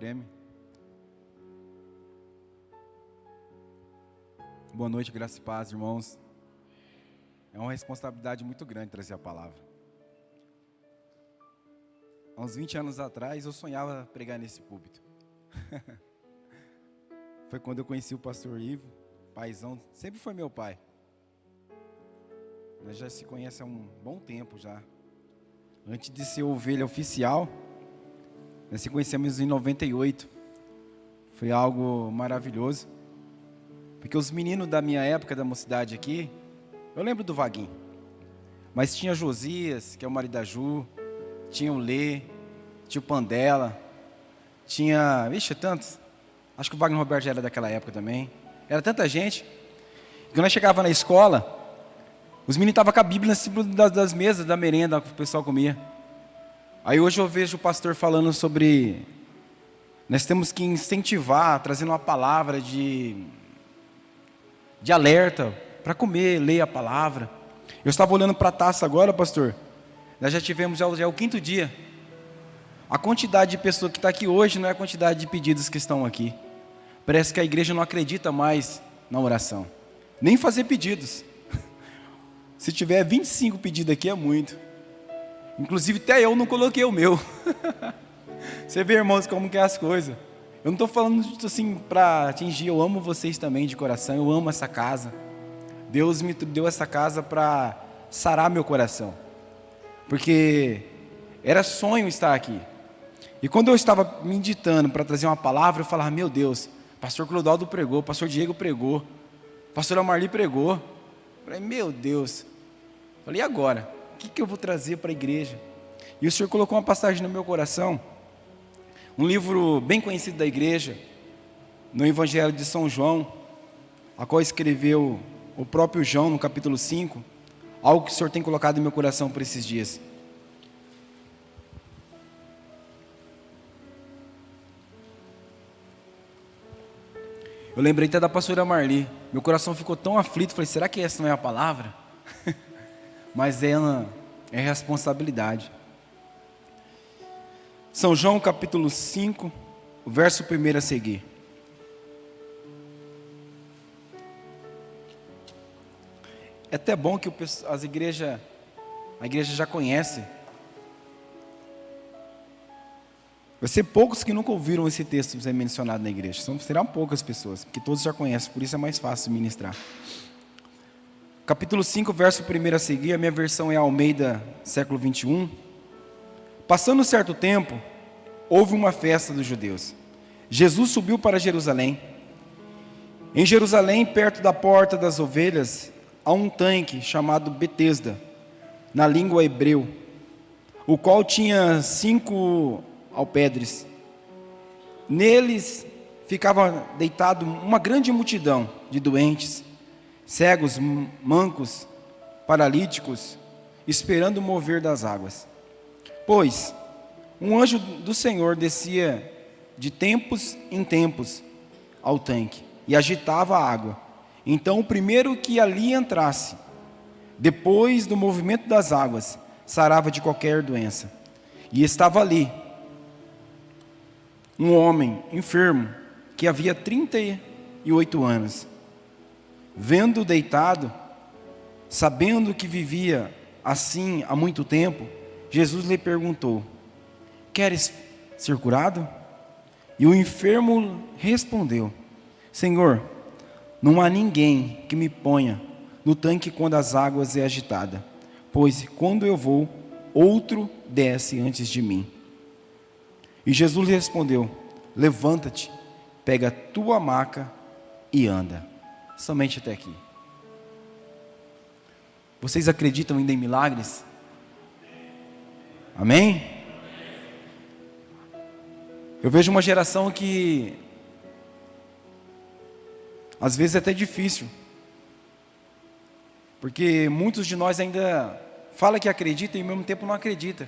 treme. Boa noite, graça e paz, irmãos. É uma responsabilidade muito grande trazer a palavra. Há uns 20 anos atrás, eu sonhava pregar nesse púlpito. Foi quando eu conheci o pastor Ivo, paizão, sempre foi meu pai. Nós já se conhecemos há um bom tempo já. Antes de ser ovelha oficial, nós se conhecemos em 98. Foi algo maravilhoso. Porque os meninos da minha época, da mocidade aqui, eu lembro do Vaguinho. Mas tinha Josias, que é o marido da Ju, tinha o Lê, tinha o Pandela, tinha, tantos. Acho que o Wagner Roberto já era daquela época também. Era tanta gente. E quando nós chegava na escola, os meninos estavam com a Bíblia em cima das mesas, da merenda que o pessoal comia. Aí hoje eu vejo o pastor falando sobre, nós temos que incentivar, trazendo uma palavra de alerta, para comer, ler a palavra. Eu estava olhando para a taça agora, pastor, nós já tivemos, já é o 5º dia. A quantidade de pessoas que está aqui hoje não é a quantidade de pedidos que estão aqui. Parece que a igreja não acredita mais na oração, nem fazer pedidos. Se tiver 25 pedidos aqui é muito. Inclusive até eu não coloquei o meu. Você vê, irmãos, como que é as coisas. Eu não estou falando assim para atingir, eu amo vocês também de coração, eu amo essa casa. Deus me deu essa casa para sarar meu coração. Porque era sonho estar aqui. E quando eu estava meditando para trazer uma palavra, eu falava, meu Deus, pastor Clodoaldo pregou, pastor Diego pregou, pastor Amarli pregou. Eu falei, meu Deus. Eu falei, e agora? O que eu vou trazer para a igreja? E o Senhor colocou uma passagem no meu coração, um livro bem conhecido da igreja, no Evangelho de São João, a qual escreveu o próprio João, no capítulo 5, algo que o Senhor tem colocado no meu coração por esses dias. Eu lembrei até da pastora Marli, meu coração ficou tão aflito, falei, será que essa não é a palavra? Mas é responsabilidade. São João capítulo 5, o verso 1 a seguir. É até bom que a igreja já conhece. Vai ser poucos que nunca ouviram esse texto ser mencionado na igreja. Serão poucas pessoas, porque todos já conhecem, por isso é mais fácil ministrar. Capítulo 5, verso 1 a seguir, a minha versão é Almeida, século 21. Passando certo tempo, houve uma festa dos judeus. Jesus subiu para Jerusalém. Em Jerusalém, perto da porta das ovelhas, há um tanque chamado Betesda, na língua hebreu, o qual tinha 5 alpedres. Neles ficava deitado uma grande multidão de doentes, cegos, mancos, paralíticos, esperando o mover das águas. Pois um anjo do Senhor descia de tempos em tempos ao tanque e agitava a água. Então o primeiro que ali entrasse, depois do movimento das águas, sarava de qualquer doença. E estava ali um homem enfermo que havia 38 anos. Vendo-o deitado, sabendo que vivia assim há muito tempo, Jesus lhe perguntou, queres ser curado? E o enfermo respondeu, Senhor, não há ninguém que me ponha no tanque quando as águas é agitada, pois quando eu vou, outro desce antes de mim. E Jesus lhe respondeu, levanta-te, pega a tua maca e anda. Somente até aqui. Vocês acreditam ainda em milagres? Amém? Eu vejo uma geração que às vezes é até difícil, porque muitos de nós ainda falam que acreditam e ao mesmo tempo não acreditam.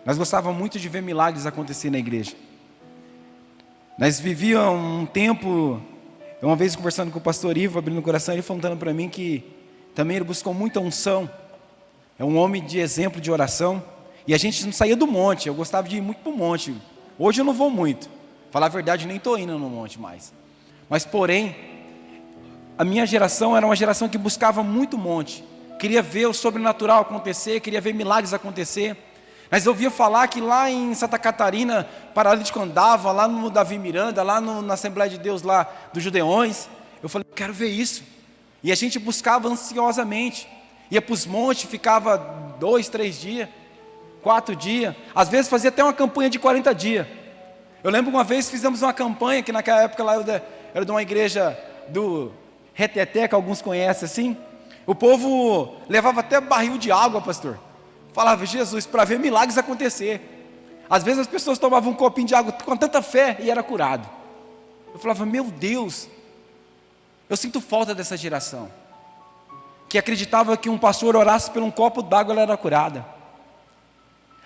Nós gostávamos muito de ver milagres acontecer na igreja. Nós vivíamos um tempo, uma vez conversando com o pastor Ivo, abrindo o coração, ele falando para mim que também ele buscou muita unção, é um homem de exemplo de oração, e a gente não saía do monte, eu gostava de ir muito para o monte, hoje eu não vou muito, Falar a verdade, eu nem estou indo no monte mais. Mas porém, a minha geração era uma geração que buscava muito monte. Queria ver o sobrenatural acontecer, queria ver milagres acontecer. Mas eu ouvia falar que lá em Santa Catarina, paralítico andava, lá no Davi Miranda, lá na Assembleia de Deus lá dos Judeões. Eu falei, quero ver isso. E a gente buscava ansiosamente. Ia para os montes, ficava 2, 3 dias, 4 dias. Às vezes fazia até uma campanha de 40 dias. Eu lembro uma vez fizemos uma campanha, que naquela época lá eu era de uma igreja do Reteté, que alguns conhecem assim. O povo levava até barril de água, pastor. Falava, Jesus, para ver milagres acontecer. Às vezes as pessoas tomavam um copinho de água com tanta fé e era curado. Eu falava, meu Deus, eu sinto falta dessa geração, que acreditava que um pastor orasse por um copo d'água, ela era curada.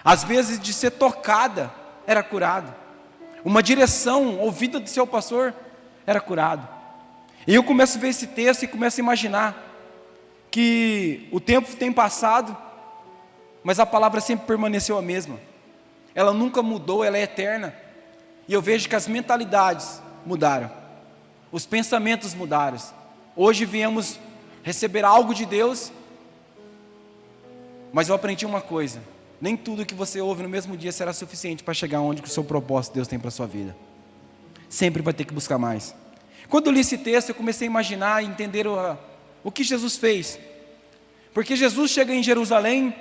Às vezes de ser tocada, era curada. Uma direção ouvida do seu pastor, era curado. E eu começo a ver esse texto e começo a imaginar que o tempo tem passado, mas a palavra sempre permaneceu a mesma. Ela nunca mudou, ela é eterna. E eu vejo que as mentalidades mudaram, os pensamentos mudaram. Hoje viemos receber algo de Deus, mas eu aprendi uma coisa: nem tudo que você ouve no mesmo dia será suficiente para chegar onde o seu propósito Deus tem para a sua vida. Sempre vai ter que buscar mais. Quando eu li esse texto, eu comecei a imaginar e entender o que Jesus fez. Porque Jesus chega em Jerusalém,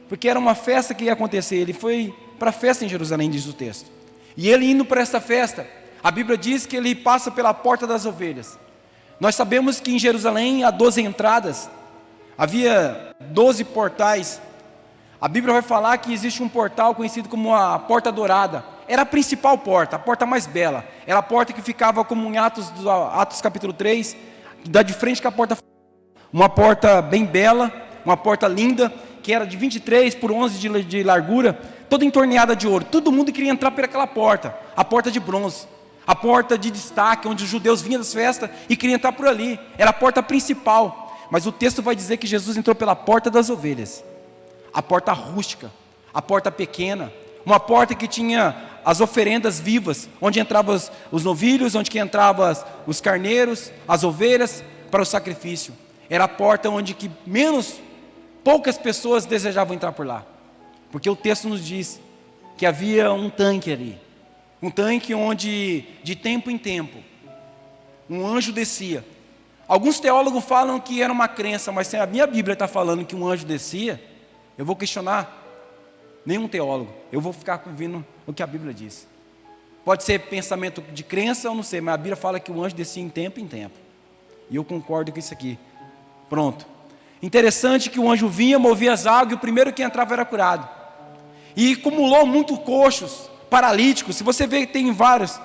porque era uma festa que ia acontecer. Ele foi para a festa em Jerusalém, diz o texto. E ele indo para essa festa, a Bíblia diz que ele passa pela porta das ovelhas. Nós sabemos que em Jerusalém há 12 entradas, havia 12 portais. A Bíblia vai falar que existe um portal conhecido como a Porta Dourada. Era a principal porta, a porta mais bela. Era a porta que ficava como em Atos capítulo 3, dá de frente com a porta. Uma porta bem bela, uma porta linda, que era de 23 por 11 de largura, toda entorneada de ouro. Todo mundo queria entrar por aquela porta, a porta de bronze, a porta de destaque, onde os judeus vinham das festas e queriam entrar por ali. Era a porta principal. Mas o texto vai dizer que Jesus entrou pela porta das ovelhas, a porta rústica, a porta pequena, uma porta que tinha as oferendas vivas, onde entravam os novilhos, onde que entravam os carneiros, as ovelhas para o sacrifício. Era a porta onde que poucas pessoas desejavam entrar por lá, porque o texto nos diz que havia um tanque ali, um tanque onde de tempo em tempo um anjo descia. Alguns teólogos falam que era uma crença, mas se a minha Bíblia está falando que um anjo descia, eu vou questionar nenhum teólogo, eu vou ficar ouvindo o que a Bíblia diz. Pode ser pensamento de crença, eu não sei, mas a Bíblia fala que o anjo descia em tempo, e eu concordo com isso aqui. Pronto. Interessante que o anjo vinha, movia as águas, e o primeiro que entrava era curado. E acumulou muito coxos, paralíticos. Se você vê que tem vários,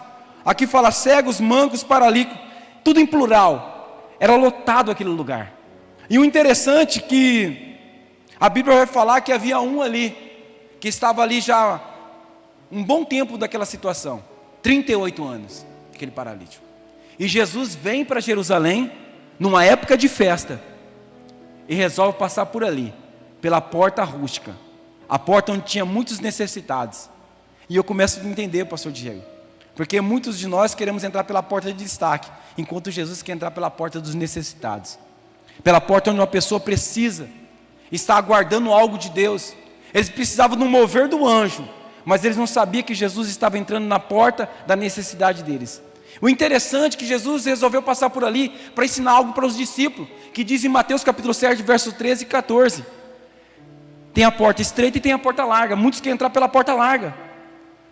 aqui fala cegos, mancos, paralíticos, tudo em plural. Era lotado aquele lugar. E o interessante é que a Bíblia vai falar que havia um ali, que estava ali já um bom tempo daquela situação, 38 anos, aquele paralítico. E Jesus vem para Jerusalém, numa época de festa, e resolve passar por ali, pela porta rústica, a porta onde tinha muitos necessitados. E eu começo a entender, pastor Diego, porque muitos de nós queremos entrar pela porta de destaque, enquanto Jesus quer entrar pela porta dos necessitados, pela porta onde uma pessoa precisa, está aguardando algo de Deus. Eles precisavam de um mover do anjo, mas eles não sabiam que Jesus estava entrando na porta da necessidade deles. O interessante é que Jesus resolveu passar por ali para ensinar algo para os discípulos, que diz em Mateus capítulo 7, verso 13 e 14. Tem a porta estreita e tem a porta larga. Muitos querem entrar pela porta larga,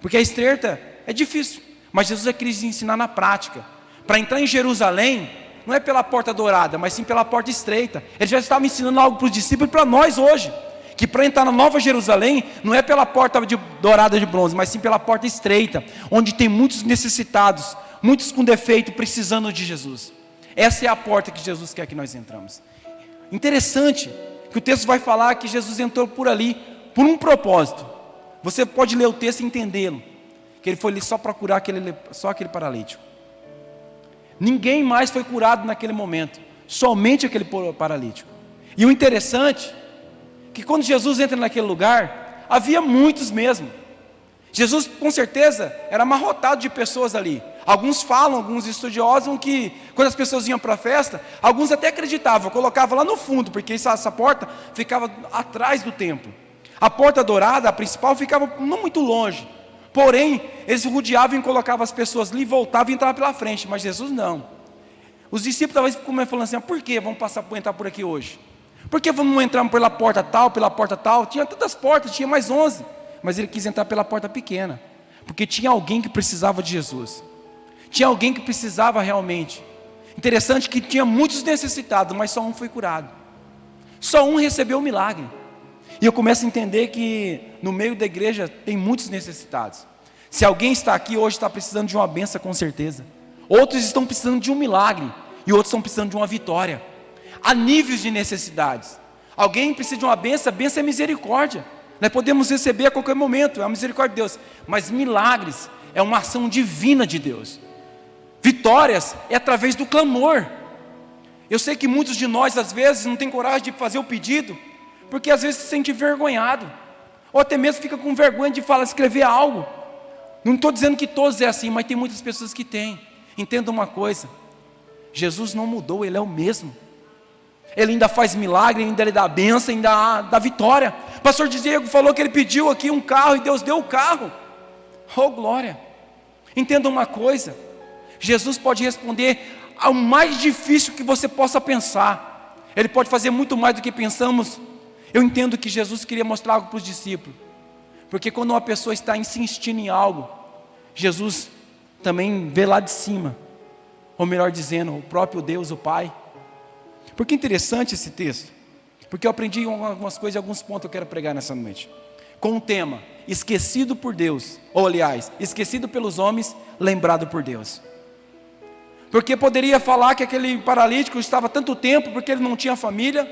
porque a estreita é difícil, mas Jesus quis ensinar na prática. Para entrar em Jerusalém, não é pela porta dourada, mas sim pela porta estreita. Ele já estava ensinando algo para os discípulos e para nós hoje, que para entrar na Nova Jerusalém, não é pela porta dourada de bronze, mas sim pela porta estreita, onde tem muitos necessitados, muitos com defeito, precisando de Jesus. Essa é a porta que Jesus quer que nós entramos. Interessante, que o texto vai falar que Jesus entrou por ali, por um propósito. Você pode ler o texto e entendê-lo, que ele foi ali só para curar só aquele paralítico. Ninguém mais foi curado naquele momento, somente aquele paralítico. E o interessante, que quando Jesus entra naquele lugar, havia muitos mesmo. Jesus, com certeza, era amarrotado de pessoas ali. Alguns falam, alguns estudiosos, que quando as pessoas iam para a festa, alguns até acreditavam, colocavam lá no fundo, porque essa porta ficava atrás do templo. A porta dourada, a principal, ficava não muito longe. Porém, eles rodeavam e colocavam as pessoas ali, voltavam e entravam pela frente, mas Jesus não. Os discípulos talvez falando assim, por que vamos entrar por aqui hoje? Por que vamos entrar pela porta tal, pela porta tal? Tinha tantas portas, tinha mais 11. Mas ele quis entrar pela porta pequena, porque tinha alguém que precisava de Jesus. Tinha alguém que precisava realmente. Interessante que tinha muitos necessitados, mas só um foi curado. Só um recebeu o milagre. E eu começo a entender que no meio da igreja tem muitos necessitados. Se alguém está aqui hoje, está precisando de uma bênção, com certeza. Outros estão precisando de um milagre, e outros estão precisando de uma vitória. Há níveis de necessidades. Alguém precisa de uma bênção, a bênção é misericórdia. Nós podemos receber a qualquer momento, é a misericórdia de Deus. Mas milagres é uma ação divina de Deus. Vitórias é através do clamor. Eu sei que muitos de nós às vezes não tem coragem de fazer o pedido, porque às vezes se sente envergonhado, ou até mesmo fica com vergonha de escrever algo. Não estou dizendo que todos é assim, mas tem muitas pessoas que têm. Entenda uma coisa, Jesus não mudou, Ele é o mesmo. Ele ainda faz milagre, ainda Ele dá a bênção, ainda dá vitória. O pastor Diego falou que ele pediu aqui um carro e Deus deu o carro. Oh glória! Entenda uma coisa, Jesus pode responder ao mais difícil que você possa pensar. Ele pode fazer muito mais do que pensamos. Eu entendo que Jesus queria mostrar algo para os discípulos, porque quando uma pessoa está insistindo em algo, Jesus também vê lá de cima, ou melhor dizendo, o próprio Deus, o Pai. Porque é interessante esse texto, porque eu aprendi algumas coisas e alguns pontos eu quero pregar nessa noite. Com o tema, esquecido por Deus, ou aliás, esquecido pelos homens, lembrado por Deus. Porque poderia falar que aquele paralítico estava tanto tempo, porque ele não tinha família,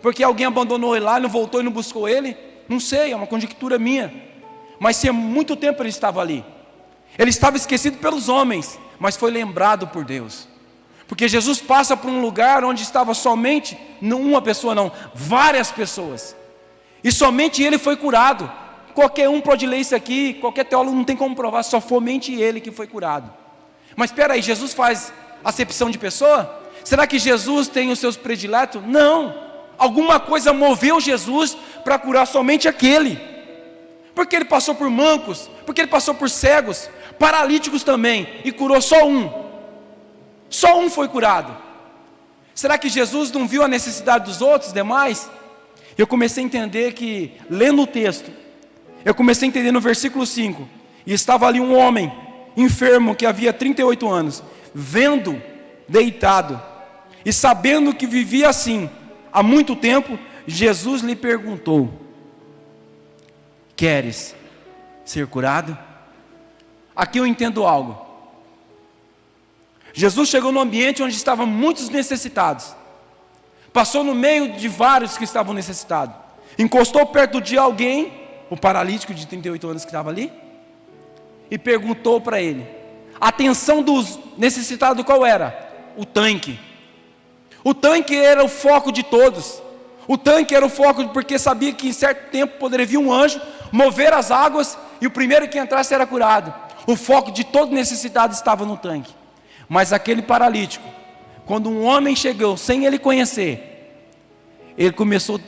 porque alguém abandonou ele lá, não voltou e não buscou ele. Não sei, é uma conjectura minha. Mas se há muito tempo ele estava ali. Ele estava esquecido pelos homens, mas foi lembrado por Deus. Porque Jesus passa por um lugar onde estava somente, não uma pessoa não, várias pessoas. E somente ele foi curado. Qualquer um pode ler isso aqui, qualquer teólogo não tem como provar, só somente ele que foi curado. Mas espera aí, Jesus faz acepção de pessoa? Será que Jesus tem os seus prediletos? Não. Alguma coisa moveu Jesus para curar somente aquele. Porque ele passou por mancos, porque ele passou por cegos, paralíticos também, e curou só um. Só um foi curado. Será que Jesus não viu a necessidade dos outros, demais? Eu comecei a entender que, lendo o texto, eu comecei a entender no versículo 5, e estava ali um homem, enfermo, que havia 38 anos, vendo, deitado, e sabendo que vivia assim, há muito tempo, Jesus lhe perguntou: queres ser curado? Aqui eu entendo algo. Jesus chegou no ambiente onde estavam muitos necessitados, passou no meio de vários que estavam necessitados, encostou perto de alguém, o paralítico de 38 anos que estava ali, e perguntou para ele. A atenção dos necessitados qual era? O tanque. O tanque era o foco de todos. O tanque era o foco porque sabia que em certo tempo poderia vir um anjo, mover as águas, e o primeiro que entrasse era curado. O foco de todo necessitado estava no tanque. Mas aquele paralítico, quando um homem chegou sem ele conhecer, ele começou a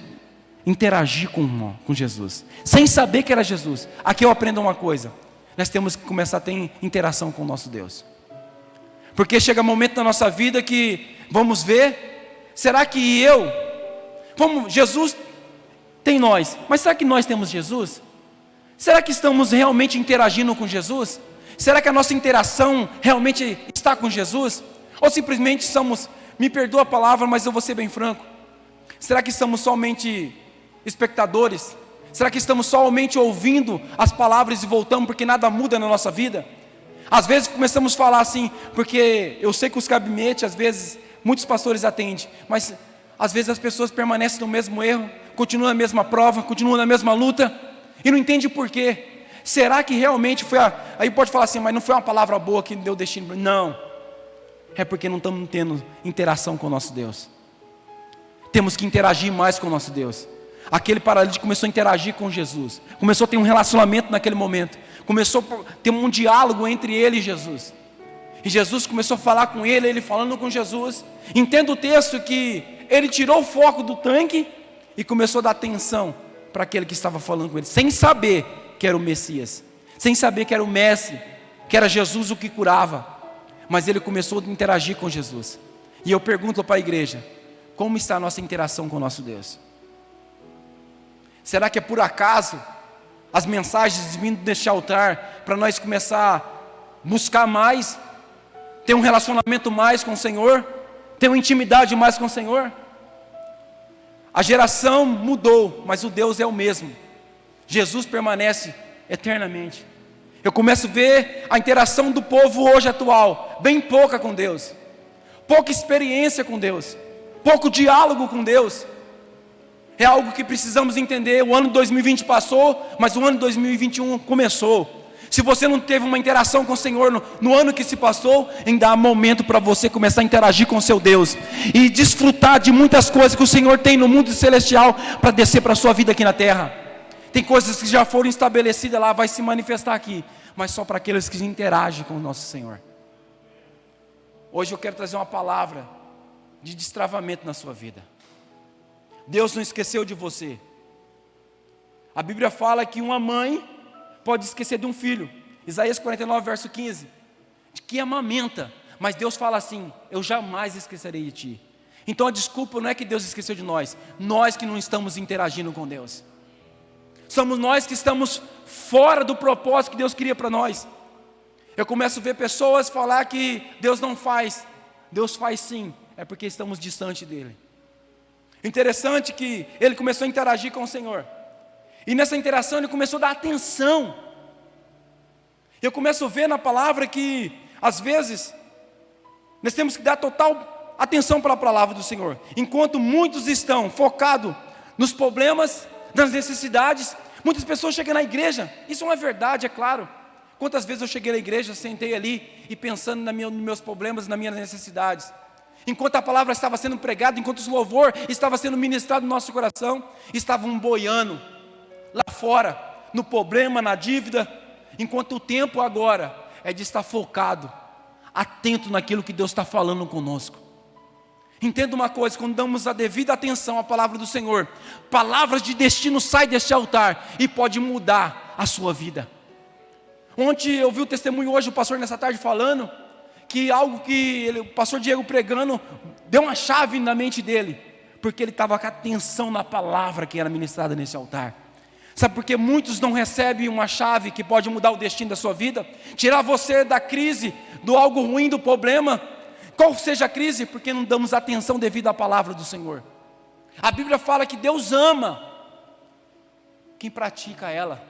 interagir com Jesus, sem saber que era Jesus. Aqui eu aprendo uma coisa: nós temos que começar a ter interação com o nosso Deus. Porque chega um momento na nossa vida que vamos ver, será que Jesus tem nós, mas será que nós temos Jesus? Será que estamos realmente interagindo com Jesus? Será que a nossa interação realmente está com Jesus? Ou simplesmente somos, me perdoa a palavra, mas eu vou ser bem franco, será que somos somente espectadores? Será que estamos somente ouvindo as palavras e voltamos porque nada muda na nossa vida? Às vezes começamos a falar assim, porque eu sei que os gabinetes, às vezes, muitos pastores atendem, mas às vezes as pessoas permanecem no mesmo erro, continuam na mesma prova, continuam na mesma luta, e não entende por quê. Será que realmente foi aí pode falar assim, mas não foi uma palavra boa que deu destino? Não, é porque não estamos tendo interação com o nosso Deus. Temos que interagir mais com o nosso Deus. Aquele paralítico começou a interagir com Jesus, começou a ter um relacionamento naquele momento, Começou a ter um diálogo entre ele e Jesus. E Jesus começou a falar com ele, ele falando com Jesus. Entenda o texto que ele tirou o foco do tanque e começou a dar atenção para aquele que estava falando com ele, sem saber que era o Messias, sem saber que era o Mestre, que era Jesus o que curava. Mas ele começou a interagir com Jesus. E eu pergunto para a igreja: como está a nossa interação com o nosso Deus? Será que é por acaso as mensagens vindo deste altar para nós começar a buscar mais, ter um relacionamento mais com o Senhor, ter uma intimidade mais com o Senhor? A geração mudou, mas o Deus é o mesmo. Jesus permanece eternamente. Eu começo a ver a interação do povo hoje atual, bem pouca com Deus, pouca experiência com Deus, pouco diálogo com Deus. É algo que precisamos entender. O ano 2020 passou, mas o ano 2021 começou. Se você não teve uma interação com o Senhor no ano que se passou, ainda há momento para você começar a interagir com o seu Deus e desfrutar de muitas coisas que o Senhor tem no mundo celestial para descer para a sua vida aqui na terra. Tem coisas que já foram estabelecidas lá, vai se manifestar aqui, mas só para aqueles que interagem com o nosso Senhor. Hoje eu quero trazer uma palavra de destravamento na sua vida. Deus não esqueceu de você. A Bíblia fala que uma mãe pode esquecer de um filho. Isaías 49, verso 15, que amamenta. Mas Deus fala assim: eu jamais esquecerei de ti. Então a desculpa não é que Deus esqueceu de nós, nós que não estamos interagindo com Deus. Somos nós que estamos fora do propósito que Deus queria para nós. Eu começo a ver pessoas falar que Deus não faz. Deus faz sim, é porque estamos distante dEle. Interessante que ele começou a interagir com o Senhor. E nessa interação ele começou a dar atenção. Eu começo a ver na palavra que, às vezes, nós temos que dar total atenção para a palavra do Senhor. Enquanto muitos estão focados nos problemas, nas necessidades, muitas pessoas chegam na igreja. Isso não é verdade, é claro. Quantas vezes eu cheguei na igreja, sentei ali e pensando nos meus problemas, nas minhas necessidades. Enquanto a palavra estava sendo pregada, enquanto o louvor estava sendo ministrado no nosso coração, estavam boiando lá fora, no problema, na dívida, enquanto o tempo agora é de estar focado, atento naquilo que Deus está falando conosco. Entenda uma coisa: quando damos a devida atenção à palavra do Senhor, palavras de destino saem deste altar e pode mudar a sua vida. Ontem eu vi o testemunho, hoje o pastor nessa tarde falando, que algo que o pastor Diego pregando, deu uma chave na mente dele, porque ele estava com atenção na palavra que era ministrada nesse altar. Sabe por que muitos não recebem uma chave que pode mudar o destino da sua vida? Tirar você da crise, do algo ruim, do problema, qual seja a crise, porque não damos atenção devida à palavra do Senhor. A Bíblia fala que Deus ama quem pratica ela.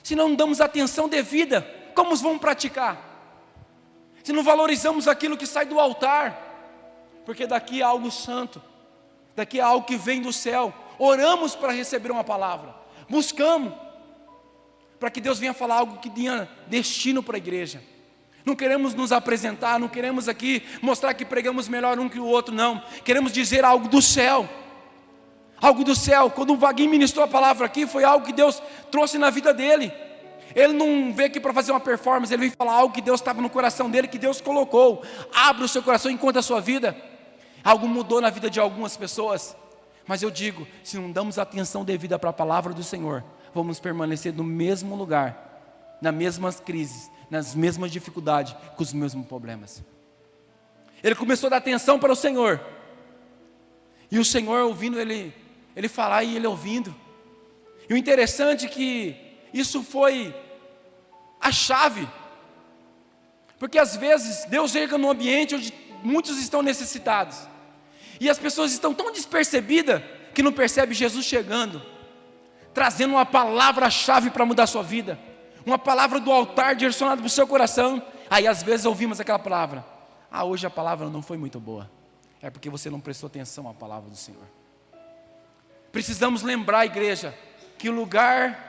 Se não damos atenção devida, como vamos praticar? Se não valorizamos aquilo que sai do altar, porque daqui há algo santo, daqui há algo que vem do céu. Oramos para receber uma palavra, buscamos para que Deus venha falar algo que tenha destino para a igreja. Não queremos nos apresentar, não queremos aqui mostrar que pregamos melhor um que o outro, não. Queremos dizer algo do céu, algo do céu. Quando o Vaguinho ministrou a palavra aqui, foi algo que Deus trouxe na vida dele. Ele não veio aqui para fazer uma performance, ele veio falar algo que Deus estava no coração dele, que Deus colocou. Abra o seu coração, encontre a sua vida. Algo mudou na vida de algumas pessoas. Mas eu digo, se não damos atenção devida para a palavra do Senhor, vamos permanecer no mesmo lugar, nas mesmas crises, nas mesmas dificuldades, com os mesmos problemas. Ele começou a dar atenção para o Senhor. E o Senhor ouvindo ele falar e ele ouvindo. E o interessante é que isso foi a chave, porque às vezes Deus chega num ambiente onde muitos estão necessitados, e as pessoas estão tão despercebidas, que não percebem Jesus chegando, trazendo uma palavra-chave para mudar a sua vida, uma palavra do altar direcionada para o seu coração. Aí às vezes ouvimos aquela palavra: hoje a palavra não foi muito boa. É porque você não prestou atenção à palavra do Senhor. Precisamos lembrar, igreja, que o lugar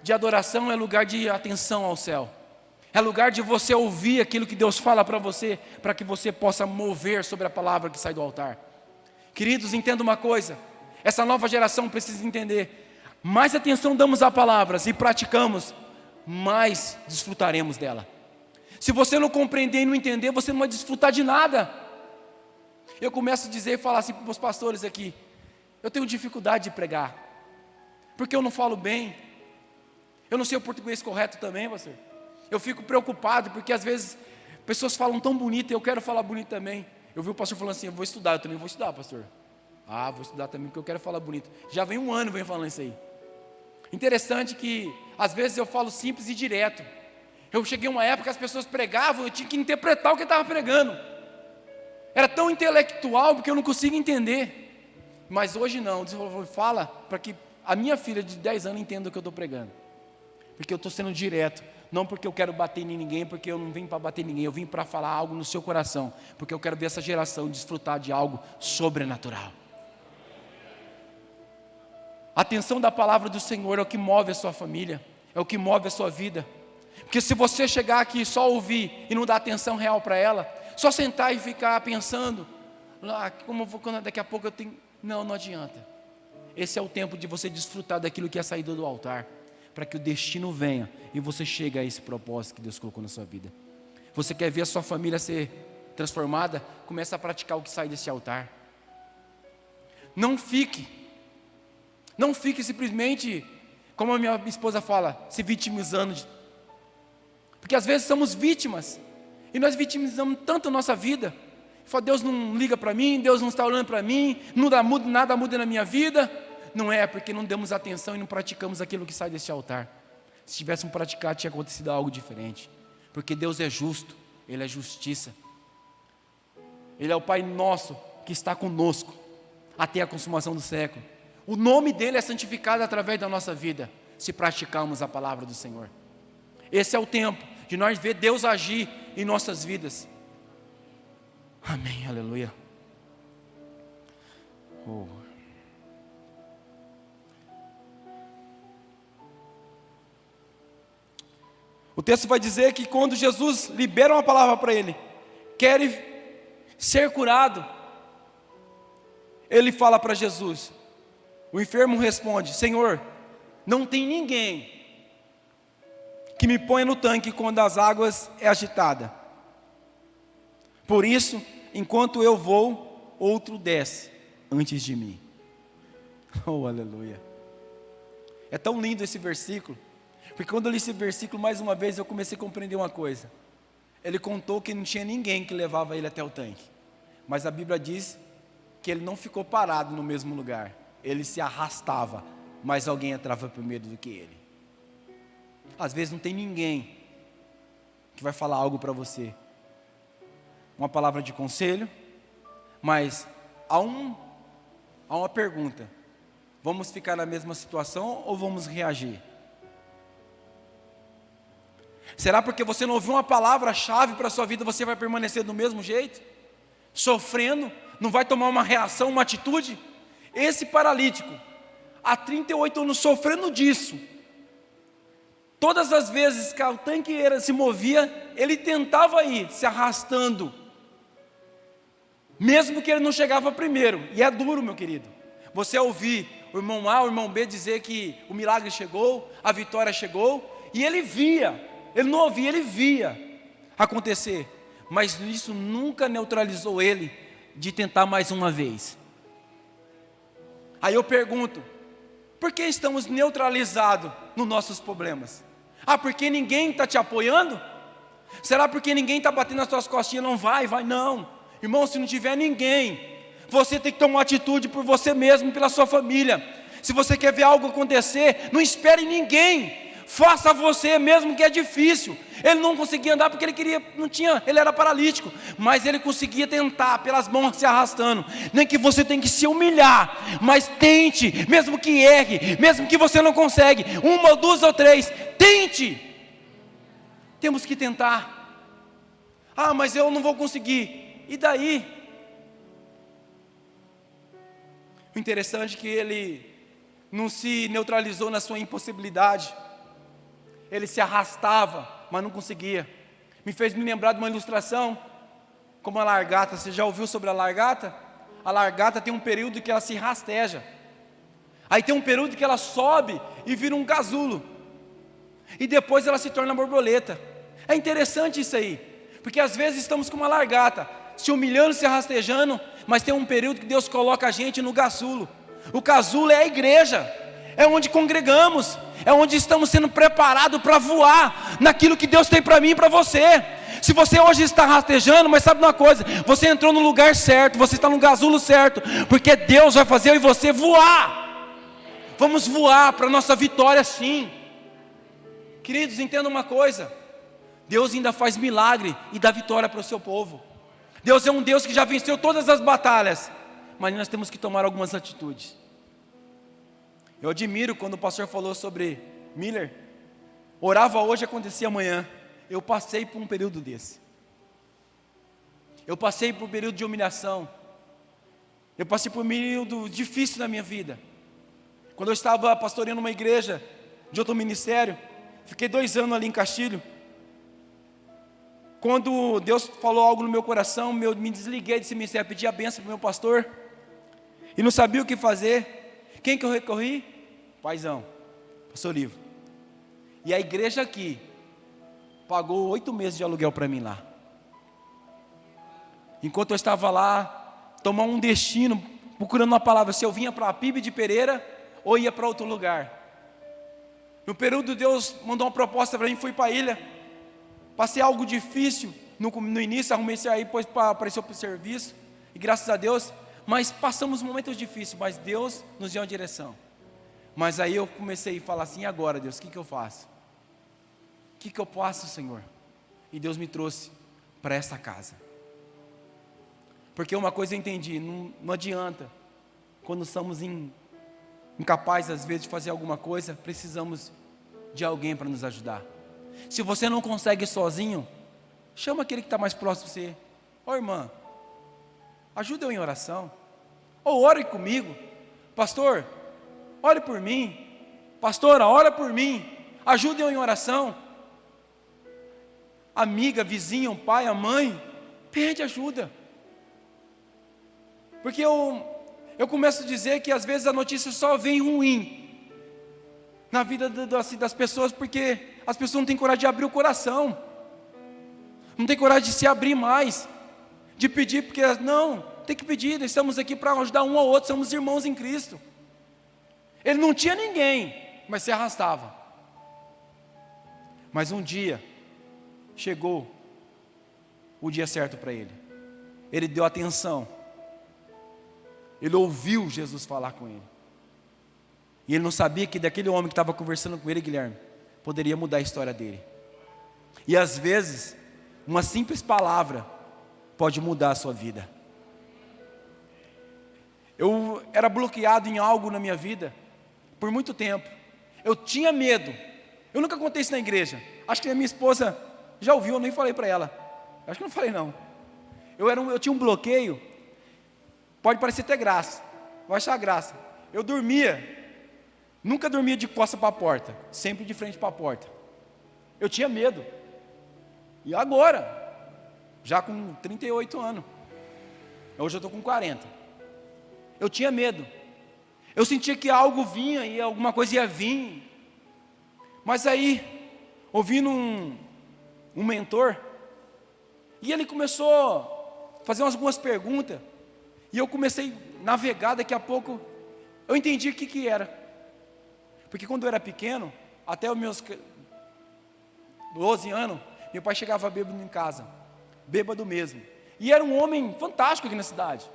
de adoração é lugar de atenção ao céu, é lugar de você ouvir aquilo que Deus fala para você, para que você possa mover sobre a palavra que sai do altar. Queridos, entenda uma coisa: essa nova geração precisa entender, mais atenção damos a palavras e praticamos, mais desfrutaremos dela. Se você não compreender e não entender, você não vai desfrutar de nada. Eu começo a dizer e falar assim para os pastores aqui: eu tenho dificuldade de pregar, porque eu não falo bem, eu não sei o português correto também, pastor. Eu fico preocupado, porque às vezes pessoas falam tão bonito e eu quero falar bonito também. Eu vi o pastor falando assim: eu vou estudar, eu também vou estudar, pastor. Ah, vou estudar também porque eu quero falar bonito. Já vem um ano vem falando isso aí. Interessante que às vezes eu falo simples e direto. Eu cheguei uma época que as pessoas pregavam, eu tinha que interpretar o que estava pregando. Era tão intelectual porque eu não consigo entender. Mas hoje não, Deus fala para que a minha filha de 10 anos entenda o que eu estou pregando. Porque eu estou sendo direto, não porque eu quero bater em ninguém, porque eu não vim para bater em ninguém, eu vim para falar algo no seu coração, porque eu quero ver essa geração desfrutar de algo sobrenatural. A atenção da palavra do Senhor é o que move a sua família, é o que move a sua vida. Porque se você chegar aqui e só ouvir e não dar atenção real para ela, só sentar e ficar pensando, como daqui a pouco eu tenho... Não adianta. Esse é o tempo de você desfrutar daquilo que é saída do altar, para que o destino venha e você chegue a esse propósito que Deus colocou na sua vida. Você quer ver a sua família ser transformada? Comece a praticar o que sai desse altar. Não fique simplesmente, como a minha esposa fala, se vitimizando. Porque às vezes somos vítimas, e nós vitimizamos tanto a nossa vida. Fala: Deus não liga para mim, Deus não está olhando para mim, nada muda na minha vida. Não é, porque não demos atenção e não praticamos aquilo que sai desse altar. Se tivéssemos praticado, tinha acontecido algo diferente. Porque Deus é justo, Ele é justiça. Ele é o Pai nosso, que está conosco, até a consumação do século. O nome dEle é santificado através da nossa vida, se praticarmos a palavra do Senhor. Esse é o tempo de nós ver Deus agir em nossas vidas. Amém, aleluia. O texto vai dizer que quando Jesus libera uma palavra para ele, quer ser curado, ele fala para Jesus, o enfermo responde: Senhor, não tem ninguém que me ponha no tanque quando as águas é agitada. Por isso, enquanto eu vou, outro desce antes de mim. Oh, aleluia. É tão lindo esse versículo, porque quando eu li esse versículo mais uma vez, eu comecei a compreender uma coisa. Ele contou que não tinha ninguém que levava ele até o tanque, mas a Bíblia diz que ele não ficou parado no mesmo lugar, ele se arrastava, mas alguém entrava primeiro do que ele. Às vezes não tem ninguém que vai falar algo para você, uma palavra de conselho, mas há uma pergunta: vamos ficar na mesma situação ou vamos reagir? Será porque você não ouviu uma palavra-chave para a sua vida, você vai permanecer do mesmo jeito? Sofrendo, não vai tomar uma reação, uma atitude? Esse paralítico, há 38 anos sofrendo disso, todas as vezes que o tanque se movia, ele tentava ir, se arrastando, mesmo que ele não chegava primeiro. E é duro, meu querido, você ouvir o irmão A, o irmão B dizer que o milagre chegou, a vitória chegou, e ele via, ele não ouvia, ele via acontecer, mas isso nunca neutralizou ele de tentar mais uma vez. Aí eu pergunto: por que estamos neutralizados nos nossos problemas? Porque ninguém está te apoiando? Será porque ninguém está batendo nas suas costinhas? Não vai, não. Irmão, se não tiver ninguém, você tem que tomar uma atitude por você mesmo, pela sua família. Se você quer ver algo acontecer, não espere ninguém, faça você mesmo, que é difícil. Ele não conseguia andar porque ele era paralítico, mas ele conseguia tentar, pelas mãos se arrastando. Nem que você tenha que se humilhar, mas tente, mesmo que erre, mesmo que você não consegue, 1 ou 2 ou 3, tente. Temos que tentar. Mas eu não vou conseguir. E daí? O interessante é que ele não se neutralizou na sua impossibilidade. Ele se arrastava, mas não conseguia. Me fez me lembrar de uma ilustração, como a largata. Você já ouviu sobre a largata? A largata tem um período que ela se rasteja. Aí tem um período que ela sobe e vira um casulo. e depois ela se torna borboleta. É interessante isso aí, porque às vezes estamos com uma largata, se humilhando, se rastejando, mas tem um período que Deus coloca a gente no casulo. O casulo é a igreja, é onde congregamos, é onde estamos sendo preparados para voar naquilo que Deus tem para mim e para você. Se você hoje está rastejando, mas sabe uma coisa, você entrou no lugar certo, você está no casulo certo, porque Deus vai fazer eu e você voar. Vamos voar para a nossa vitória, sim. Queridos, entendam uma coisa, Deus ainda faz milagre e dá vitória para o seu povo. Deus é um Deus que já venceu todas as batalhas, mas nós temos que tomar algumas atitudes. Eu admiro quando o pastor falou sobre Miller, orava hoje, acontecia amanhã. Eu passei por um período desse. Eu passei por um período de humilhação. Eu passei por um período difícil na minha vida. Quando eu estava pastoreando uma igreja de outro ministério, fiquei 2 anos ali em Castilho. Quando Deus falou algo no meu coração, eu me desliguei desse ministério, pedi a bênção para o meu pastor, e não sabia o que fazer. Quem que eu recorri? Paizão, pastor Livro. E a igreja aqui pagou 8 meses de aluguel para mim lá. Enquanto eu estava lá, tomar um destino, procurando uma palavra, se eu vinha para a PIB de Pereira, ou ia para outro lugar. No período Deus mandou uma proposta para mim, fui para a ilha, passei algo difícil no início, arrumei isso aí, depois apareceu para o serviço, e graças a Deus, mas passamos momentos difíceis, mas Deus nos deu uma direção. Mas aí eu comecei a falar assim, e agora Deus, o que eu faço? O que eu faço, Senhor? E Deus me trouxe para essa casa. Porque uma coisa eu entendi, não adianta, quando somos incapazes às vezes de fazer alguma coisa, precisamos de alguém para nos ajudar. Se você não consegue sozinho, chama aquele que está mais próximo de você. Ô irmã, ajuda eu em oração. Ou ore comigo. Pastor, ore por mim. Pastora, ora por mim. Ajuda eu em oração. Amiga, vizinha, o pai, a mãe, pede ajuda. Porque eu começo a dizer que às vezes a notícia só vem ruim na vida das pessoas, porque as pessoas não têm coragem de abrir o coração, não têm coragem de se abrir mais, de pedir, porque não, tem que pedir, nós estamos aqui para ajudar um ao outro, somos irmãos em Cristo. Ele não tinha ninguém, mas se arrastava. Mas um dia, chegou o dia certo para ele, ele deu atenção, ele ouviu Jesus falar com ele, e ele não sabia que daquele homem que estava conversando com ele, Guilherme, poderia mudar a história dele. E às vezes, uma simples palavra pode mudar a sua vida. Eu era bloqueado em algo na minha vida por muito tempo. Eu tinha medo. Eu nunca contei isso na igreja. Acho que a minha esposa já ouviu, eu nem falei para ela. Acho que não falei não. Eu tinha um bloqueio. Pode parecer ter graça, vai achar graça. Eu dormia, nunca dormia de costas para a porta, sempre de frente para a porta. Eu tinha medo. E agora, já com 38 anos, hoje eu estou com 40. Eu tinha medo. Eu sentia que algo vinha e alguma coisa ia vir. Mas aí, ouvindo um mentor, e ele começou a fazer algumas perguntas, e eu comecei a navegar. Daqui a pouco eu entendi o que era. Porque quando eu era pequeno, até os meus 12 anos, meu pai chegava bêbado em casa, bêbado mesmo. E era um homem fantástico aqui na cidade.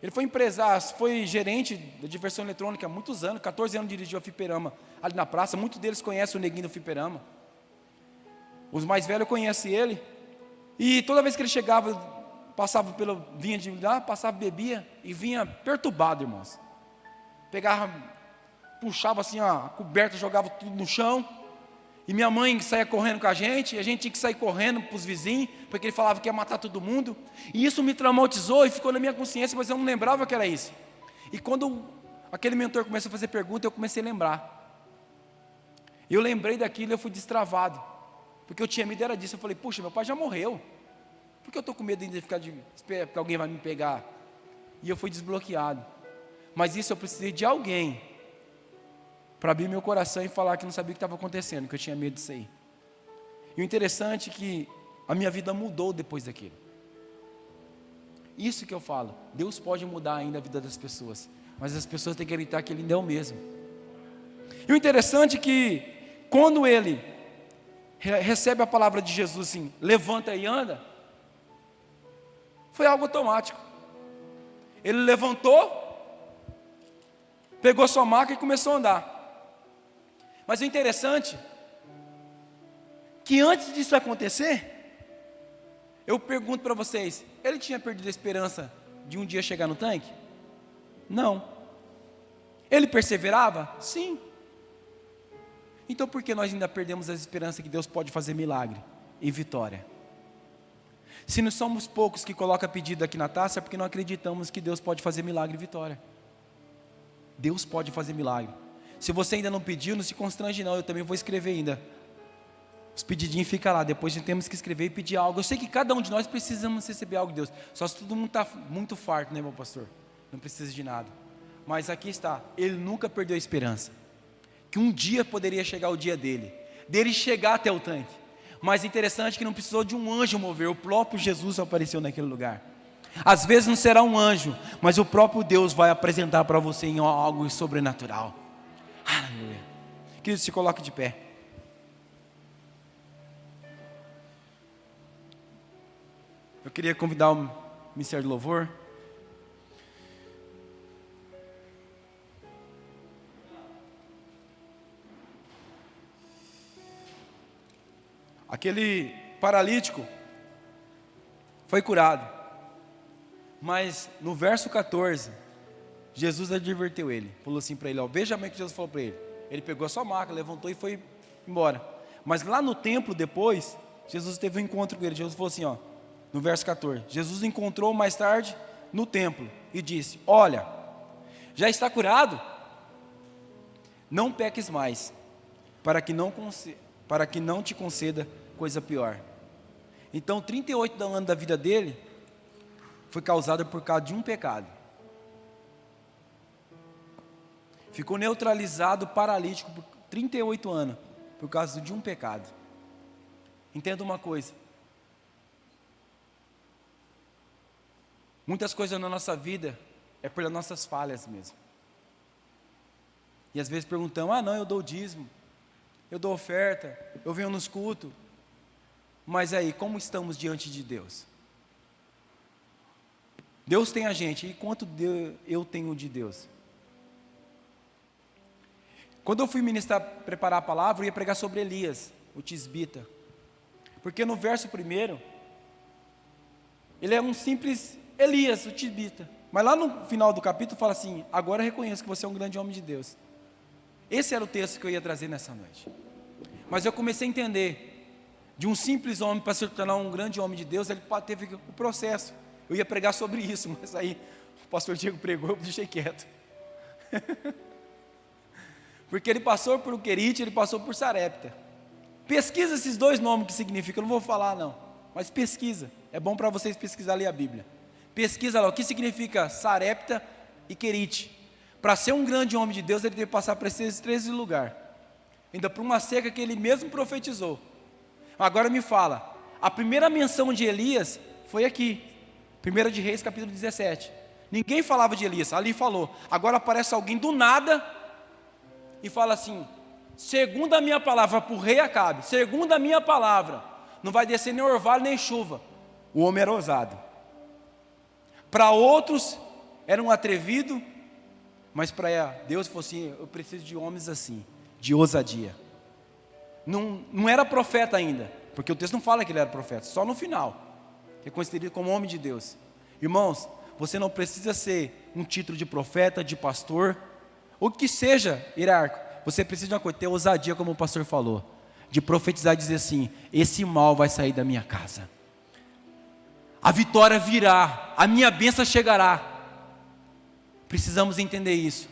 Ele foi empresário, foi gerente da diversão eletrônica há muitos anos, 14 anos dirigiu a fliperama ali na praça. Muitos deles conhecem o neguinho do fliperama. Os mais velhos conhecem ele. E toda vez que ele chegava, vinha de lá, passava, bebia e vinha perturbado, irmãos. Pegava, puxava assim a coberta, jogava tudo no chão. E minha mãe saía correndo com a gente, e a gente tinha que sair correndo para os vizinhos, porque ele falava que ia matar todo mundo. E isso me traumatizou e ficou na minha consciência, mas eu não lembrava que era isso. E quando aquele mentor começou a fazer pergunta, eu comecei a lembrar. E eu lembrei daquilo e eu fui destravado. Porque eu tinha medo era disso. Eu falei, puxa, meu pai já morreu. Por que eu estou com medo de ficar esperar que alguém vai me pegar? E eu fui desbloqueado. Mas isso eu precisei de alguém para abrir meu coração e falar que não sabia o que estava acontecendo, que eu tinha medo disso aí. E o interessante é que a minha vida mudou depois daquilo. Isso que eu falo, Deus pode mudar ainda a vida das pessoas, mas as pessoas têm que acreditar que Ele ainda é o mesmo. E o interessante é que quando ele recebe a palavra de Jesus assim, levanta e anda, foi algo automático. Ele levantou, pegou sua maca e começou a andar. Mas o interessante que antes disso acontecer, eu pergunto para vocês, ele tinha perdido a esperança de um dia chegar no tanque? Não. Ele perseverava? Sim. Então por que nós ainda perdemos a esperança que Deus pode fazer milagre e vitória? Se não somos poucos que colocam pedido aqui na taça, é porque não acreditamos que Deus pode fazer milagre e vitória. Deus pode fazer milagre. Se você ainda não pediu, não se constrange não, eu também vou escrever ainda. Os pedidinhos ficam lá, depois a gente temos que escrever e pedir algo. Eu sei que cada um de nós precisamos receber algo de Deus. Só se todo mundo está muito farto, né, meu pastor? Não precisa de nada. Mas aqui está, ele nunca perdeu a esperança. Que um dia poderia chegar o dia dele chegar até o tanque. Mas interessante que não precisou de um anjo mover, o próprio Jesus apareceu naquele lugar. Às vezes não será um anjo, mas o próprio Deus vai apresentar para você em algo sobrenatural. Aleluia. Querido, se coloque de pé. Eu queria convidar o Ministério do Louvor. Aquele paralítico foi curado, mas no verso 14, Jesus adverteu ele, falou assim para ele, ó, veja bem o que Jesus falou para ele. Ele pegou a sua maca, levantou e foi embora. Mas lá no templo depois, Jesus teve um encontro com ele. Jesus falou assim, ó, no verso 14, Jesus encontrou mais tarde no templo e disse, olha, já está curado, não peques mais, para que não te conceda coisa pior. Então 38 anos da vida dele foi causada por causa de um pecado. Ficou neutralizado, paralítico por 38 anos por causa de um pecado. Entenda uma coisa, muitas coisas na nossa vida é pelas nossas falhas mesmo. E às vezes perguntamos, não, eu dou dízimo, eu dou oferta, eu venho nos cultos. Mas aí, como estamos diante de Deus? Deus tem a gente, e quanto eu tenho de Deus? Quando eu fui preparar a palavra, eu ia pregar sobre Elias, o tisbita. Porque no verso 1, ele é um simples Elias, o tisbita. Mas lá no final do capítulo fala assim, agora eu reconheço que você é um grande homem de Deus. Esse era o texto que eu ia trazer nessa noite. Mas eu comecei a entender, de um simples homem para se tornar um grande homem de Deus, ele teve o processo. Eu ia pregar sobre isso, mas aí o pastor Diego pregou, eu deixei quieto. Porque ele passou por Querite, ele passou por Sarepta. Pesquisa esses dois nomes que significam, eu não vou falar não, mas pesquisa, é bom para vocês pesquisarem a Bíblia. Pesquisa lá, o que significa Sarepta e Querite. Para ser um grande homem de Deus, ele teve que passar por esses 13 lugares. Ainda por uma seca que ele mesmo profetizou. Agora me fala, a primeira menção de Elias foi aqui, 1 de Reis capítulo 17, ninguém falava de Elias, ali falou, agora aparece alguém do nada, e fala assim, segundo a minha palavra, para o rei Acabe, segundo a minha palavra, não vai descer nem orvalho nem chuva, o homem era ousado, para outros era um atrevido, mas para Deus falou assim, eu preciso de homens assim, de ousadia. Não era profeta ainda, porque o texto não fala que ele era profeta, só no final, é considerado como homem de Deus. Irmãos, você não precisa ser um título de profeta, de pastor, ou que seja hierárquico, você precisa de uma coisa, ter ousadia, como o pastor falou, de profetizar e dizer assim, esse mal vai sair da minha casa, a vitória virá, a minha bênção chegará. Precisamos entender isso,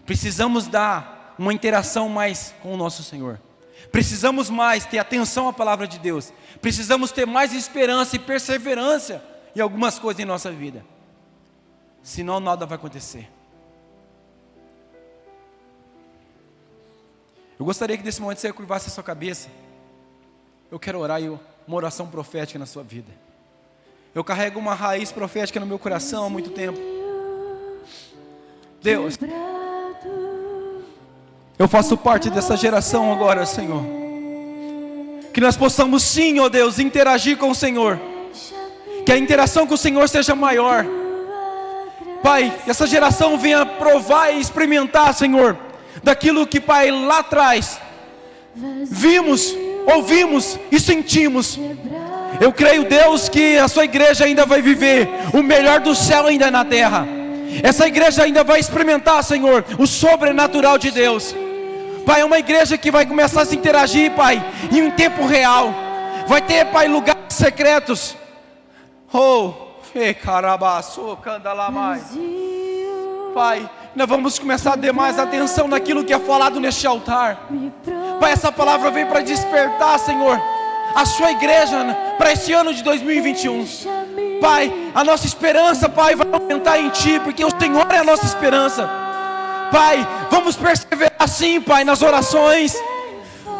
precisamos dar uma interação mais com o nosso Senhor. Precisamos mais ter atenção à palavra de Deus. Precisamos ter mais esperança e perseverança em algumas coisas em nossa vida. Senão nada vai acontecer. Eu gostaria que nesse momento você curvasse a sua cabeça. Eu quero orar uma oração profética na sua vida. Eu carrego uma raiz profética no meu coração há muito tempo. Deus, eu faço parte dessa geração agora, Senhor. Que nós possamos sim, ó Deus, interagir com o Senhor. Que a interação com o Senhor seja maior. Pai, que essa geração venha provar e experimentar, Senhor, daquilo que, Pai, lá atrás vimos, ouvimos e sentimos. Eu creio, Deus, que a sua igreja ainda vai viver o melhor do céu ainda na terra. Essa igreja ainda vai experimentar, Senhor, o sobrenatural de Deus. Pai, é uma igreja que vai começar a se interagir, Pai, em um tempo real. Vai ter, Pai, lugares secretos. Pai, nós vamos começar a ter mais atenção naquilo que é falado neste altar. Pai, essa palavra vem para despertar, Senhor, a sua igreja para este ano de 2021. Pai, a nossa esperança, Pai, vai aumentar em Ti, porque o Senhor é a nossa esperança. Pai, vamos perseverar assim, Pai, nas orações,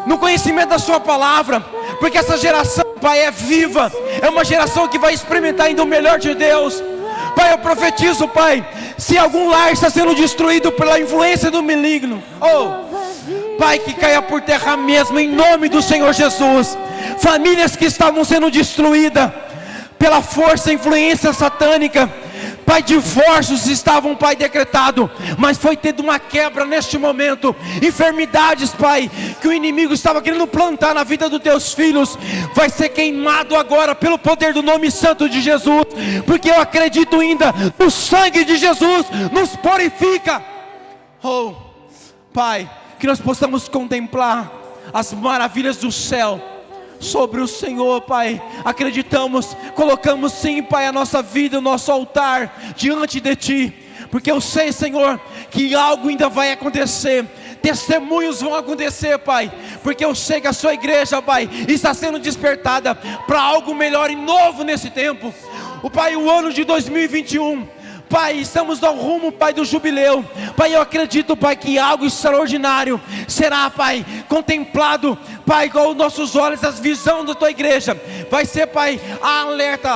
no conhecimento da Sua palavra, porque essa geração, Pai, é viva, é uma geração que vai experimentar ainda o melhor de Deus. Pai, eu profetizo, Pai, se algum lar está sendo destruído pela influência do maligno, Pai, que caia por terra mesmo, em nome do Senhor Jesus. Famílias que estavam sendo destruídas pela força e influência satânica, Pai, divórcios estavam, Pai, decretado, mas foi tendo uma quebra neste momento. Enfermidades, Pai, que o inimigo estava querendo plantar na vida dos teus filhos, vai ser queimado agora pelo poder do nome santo de Jesus, porque eu acredito ainda no sangue de Jesus nos purifica. Pai, que nós possamos contemplar as maravilhas do céu sobre o Senhor, Pai. Acreditamos, colocamos sim, Pai, a nossa vida, o nosso altar diante de Ti, porque eu sei, Senhor, que algo ainda vai acontecer. Testemunhos vão acontecer, Pai, porque eu sei que a sua igreja, Pai, está sendo despertada para algo melhor e novo nesse tempo. Pai, o ano de 2021, Pai, estamos no rumo, Pai, do jubileu. Pai, eu acredito, Pai, que algo extraordinário será, Pai, contemplado, Pai, com os nossos olhos, as visões da Tua igreja. Vai ser, Pai, a alerta,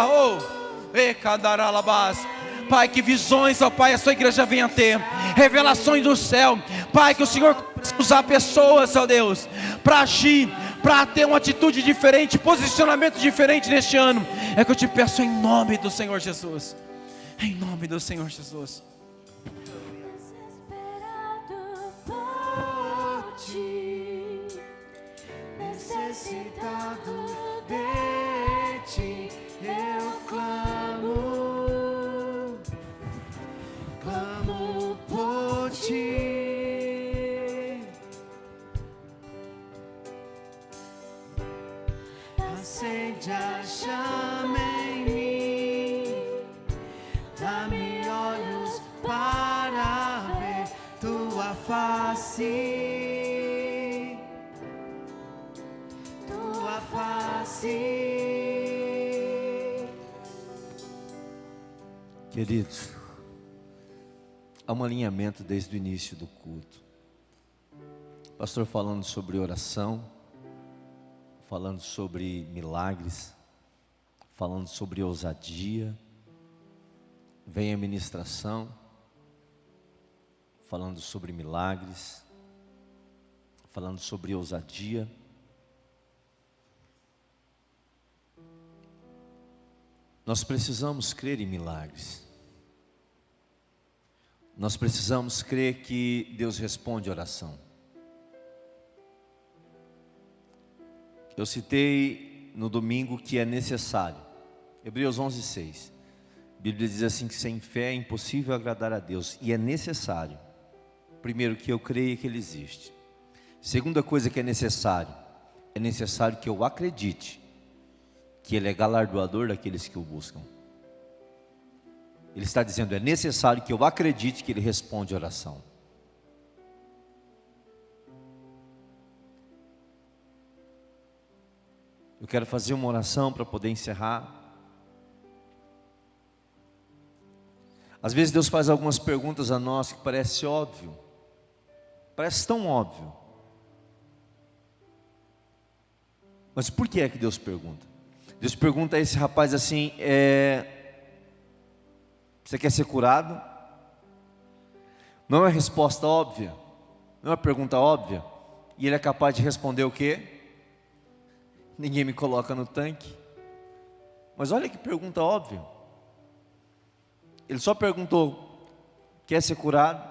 Pai, que visões, ó Pai, a sua igreja venha ter, revelações do céu. Pai, que o Senhor usar pessoas, ó Deus, para agir, para ter uma atitude diferente, posicionamento diferente neste ano. É que eu te peço em nome do Senhor Jesus. Em nome do Senhor Jesus. Desesperado por Ti, necessitado de Ti, eu clamo, clamo por Ti. Acende a chama em mim, dá-me olhos para ver Tua face, Tua face. Queridos, há um alinhamento desde o início do culto. Pastor falando sobre oração, falando sobre milagres, falando sobre ousadia. Vem a ministração, falando sobre milagres, falando sobre ousadia. Nós precisamos crer em milagres. Nós precisamos crer que Deus responde a oração. Eu citei no domingo que é necessário. Hebreus 11:6. A Bíblia diz assim que sem fé é impossível agradar a Deus. E é necessário, primeiro, que eu creia que Ele existe. Segunda coisa que é necessário que eu acredite que Ele é galardoador daqueles que o buscam. Ele está dizendo, é necessário que eu acredite que Ele responde a oração. Eu quero fazer uma oração para poder encerrar. Às vezes Deus faz algumas perguntas a nós que parece óbvio, parece tão óbvio, Mas por que é que Deus pergunta? Deus pergunta a esse rapaz assim: você quer ser curado? Não é uma resposta óbvia, não é uma pergunta óbvia. E ele é capaz de responder o quê? Ninguém me coloca no tanque. Mas olha que pergunta óbvia. Ele só perguntou: quer ser curado?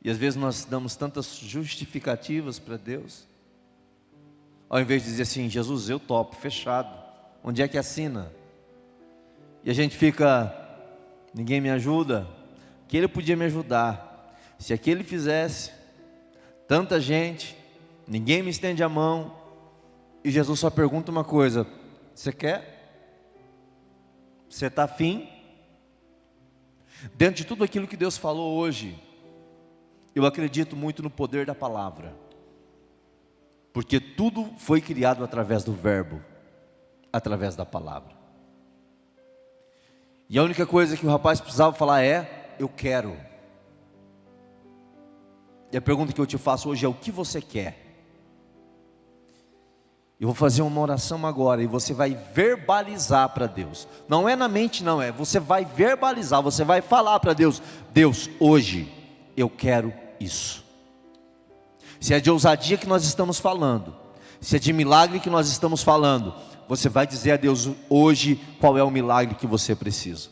E às vezes nós damos tantas justificativas para Deus, ao invés de dizer assim: Jesus, eu topo, fechado, onde é que assina? E a gente fica: ninguém me ajuda, que ele podia me ajudar, se aquele fizesse, tanta gente, ninguém me estende a mão. E Jesus só pergunta uma coisa: você quer? Você está afim? Dentro de tudo aquilo que Deus falou hoje, eu acredito muito no poder da palavra, porque tudo foi criado através do verbo, através da palavra. E a única coisa que o rapaz precisava falar é: eu quero. E a pergunta que eu te faço hoje é: o que você quer? Eu vou fazer uma oração agora e você vai verbalizar para Deus. Não é na mente, não é. Você vai verbalizar, você vai falar para Deus: Deus, hoje eu quero isso. Se é de ousadia que nós estamos falando, se é de milagre que nós estamos falando, você vai dizer a Deus hoje qual é o milagre que você precisa.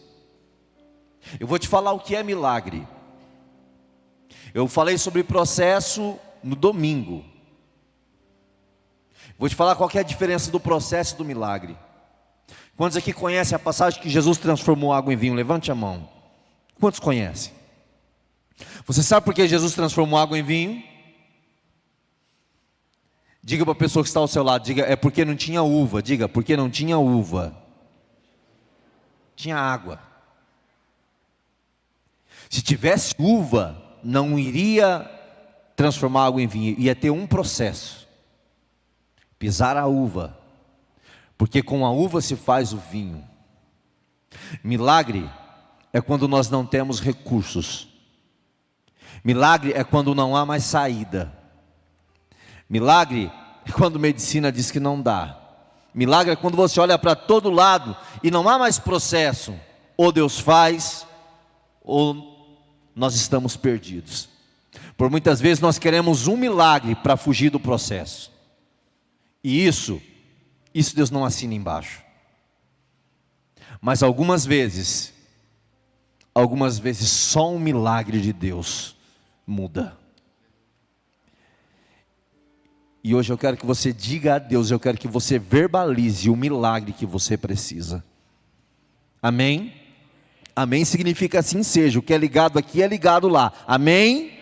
Eu vou te falar o que é milagre. Eu falei sobre processo no domingo. Vou te falar qual que é a diferença do processo e do milagre. Quantos aqui conhecem a passagem que Jesus transformou água em vinho? Levante a mão. Quantos conhecem? Você sabe por que Jesus transformou água em vinho? Diga para a pessoa que está ao seu lado, diga: é porque não tinha uva. Diga: porque não tinha uva, tinha água. Se tivesse uva, não iria transformar água em vinho, ia ter um processo: pisar a uva, porque com a uva se faz o vinho. Milagre é quando nós não temos recursos. Milagre é quando não há mais saída. Milagre é quando medicina diz que não dá. Milagre é quando você olha para todo lado e não há mais processo. Ou Deus faz, ou nós estamos perdidos. Por muitas vezes nós queremos um milagre para fugir do processo. E isso Deus não assina embaixo. Mas algumas vezes só um milagre de Deus muda. E hoje eu quero que você diga a Deus, eu quero que você verbalize o milagre que você precisa. Amém? Amém significa assim seja. O que é ligado aqui é ligado lá. Amém?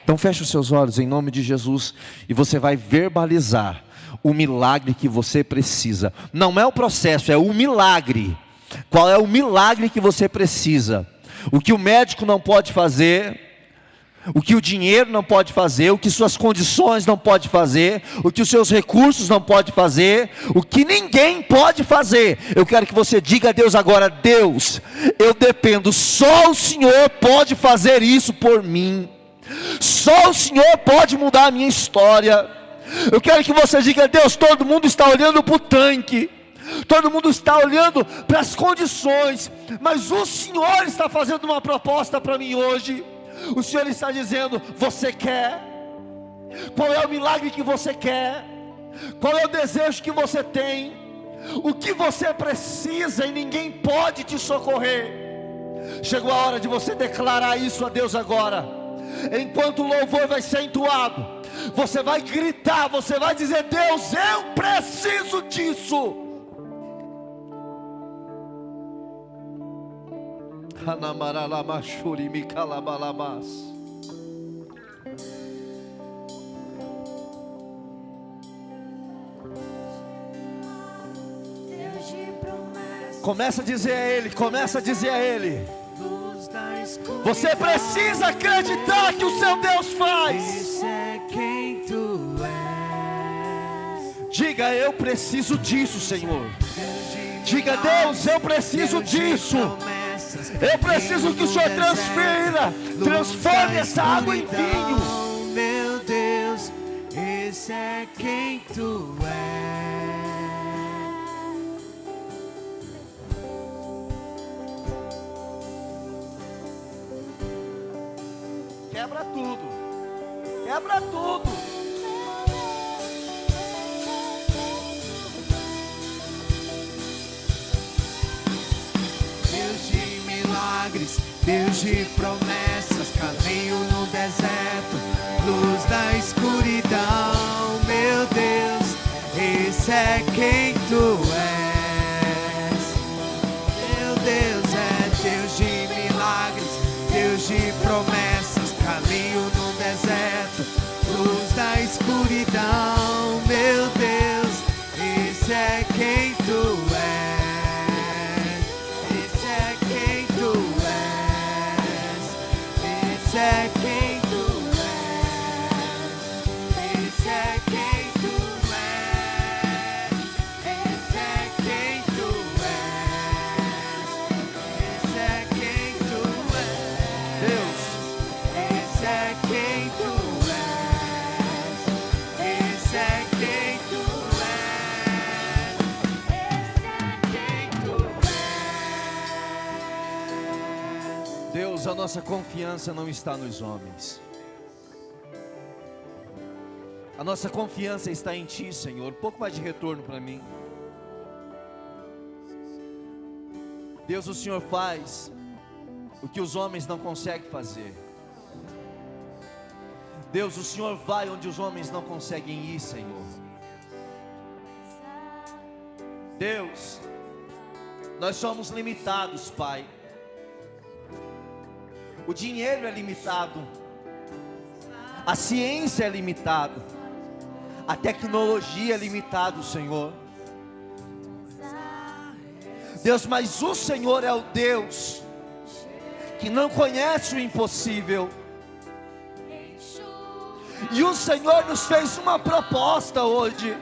Então feche os seus olhos em nome de Jesus e você vai verbalizar o milagre que você precisa. Não é o processo, é o milagre. Qual é o milagre que você precisa? O que o médico não pode fazer, o que o dinheiro não pode fazer, o que suas condições não pode fazer, o que os seus recursos não pode fazer, o que ninguém pode fazer. Eu quero que você diga a Deus agora: Deus, eu dependo, só o Senhor pode fazer isso por mim. Só o Senhor pode mudar a minha história. Eu quero que você diga: Deus, todo mundo está olhando para o tanque, todo mundo está olhando para as condições, mas o Senhor está fazendo uma proposta para mim hoje. O Senhor está dizendo: você quer? Qual é o milagre que você quer? Qual é o desejo que você tem? O que você precisa e ninguém pode te socorrer? Chegou a hora de você declarar isso a Deus agora. Enquanto o louvor vai ser entoado, você vai gritar, você vai dizer: Deus, eu preciso disso. Começa a dizer a Ele, começa a dizer a Ele. Você precisa acreditar que o seu Deus faz. Diga: eu preciso disso, Senhor. Diga: Deus, eu preciso disso. Eu preciso que o Senhor transforme essa água em vinho. Meu Deus esse é quem tu és. Quebra tudo, quebra tudo. Deus de milagres, Deus de promessas, caminho no deserto, luz da escuridão. Meu Deus, esse é quem tu és. Meu Deus é Deus de milagres, Deus de promessas, caminho no deserto, luz da escuridão. Meu Deus, esse é quem tu és. Esse é quem tu és. Esse é quem tu és. Esse é quem tu és. Esse é quem tu és. Esse é quem tu és. Deus, Esse é quem tu és. Esse é quem tu és. Esse é quem tu és. Deus, a nossa confiança não está nos homens. A nossa confiança está em Ti, Senhor. Um pouco mais de retorno para mim. Deus, o Senhor faz o que os homens não conseguem fazer. Deus, o Senhor vai onde os homens não conseguem ir, Senhor. Deus, nós somos limitados, Pai. O dinheiro é limitado, a ciência é limitada, a tecnologia é limitada, Senhor. Deus, mas o Senhor é o Deus que não conhece o impossível. E o Senhor nos fez uma proposta hoje.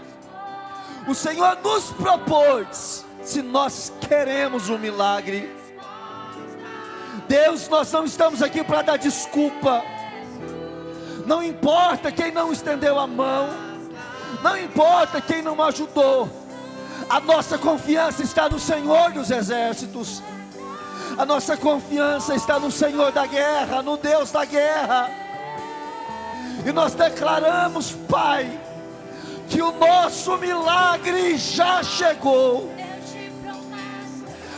O Senhor nos propôs, se nós queremos um milagre. Deus, nós não estamos aqui para dar desculpa. Não importa quem não estendeu a mão, não importa quem não ajudou. A nossa confiança está no Senhor dos exércitos. A nossa confiança está no Senhor da guerra, no Deus da guerra. E nós declaramos, Pai, que o nosso milagre já chegou.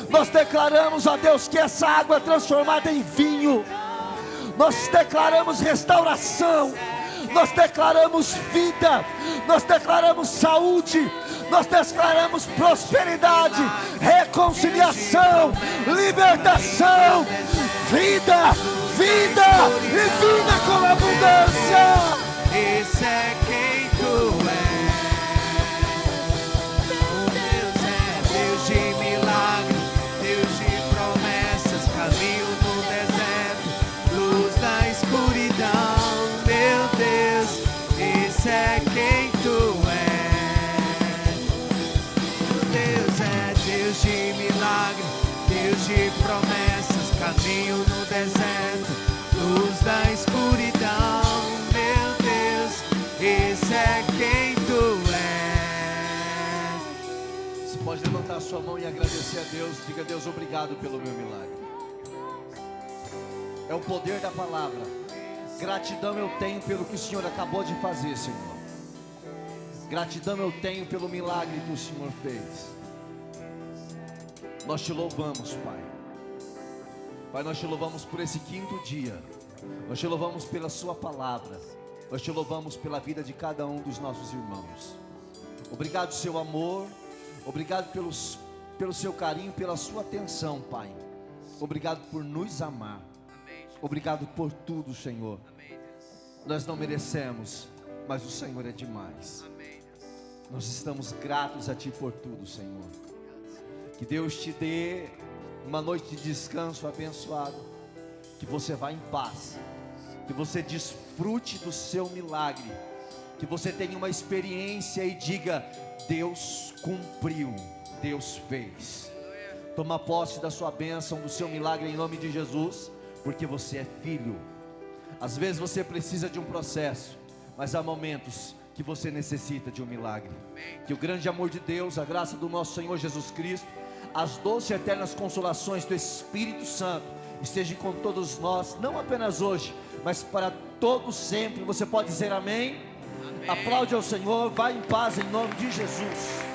Nós declaramos, ó Deus, que essa água é transformada em vinho. Nós declaramos restauração. Nós declaramos vida. Nós declaramos saúde. Nós declaramos prosperidade, reconciliação, libertação, vida, vida e vida com abundância. Esse é quem tu és. O Deus é Deus de milagre, Deus de promessas, caminho no deserto, luz da escuridão. Meu Deus, esse é quem tu és. O Deus é Deus de milagre, Deus de promessas, caminho no deserto, luz da escuridão. Meu Deus, esse é quem tu és. Você pode levantar a sua mão e agradecer a Deus. Diga: Deus, obrigado pelo meu milagre. É o poder da palavra. Gratidão eu tenho pelo que o Senhor acabou de fazer, Senhor. Gratidão eu tenho pelo milagre que o Senhor fez. Nós te louvamos, Pai. Pai, nós te louvamos por esse quinto dia. Nós te louvamos pela sua palavra. Nós te louvamos pela vida de cada um dos nossos irmãos. Obrigado, seu amor. Obrigado pelo seu carinho, pela sua atenção, Pai. Obrigado por nos amar. Obrigado por tudo, Senhor. Nós não merecemos, mas o Senhor é demais. Nós estamos gratos a Ti por tudo, Senhor. Que Deus te dê uma noite de descanso abençoado. Que você vá em paz. Que você desfrute do seu milagre. Que você tenha uma experiência e diga: Deus cumpriu, Deus fez. Toma posse da sua bênção, do seu milagre em nome de Jesus. Porque você é filho. Às vezes você precisa de um processo, mas há momentos que você necessita de um milagre. Que o grande amor de Deus, a graça do nosso Senhor Jesus Cristo, as doces e eternas consolações do Espírito Santo estejam com todos nós, não apenas hoje, mas para todos sempre. Você pode dizer amém? Aplaude ao Senhor, vai em paz em nome de Jesus.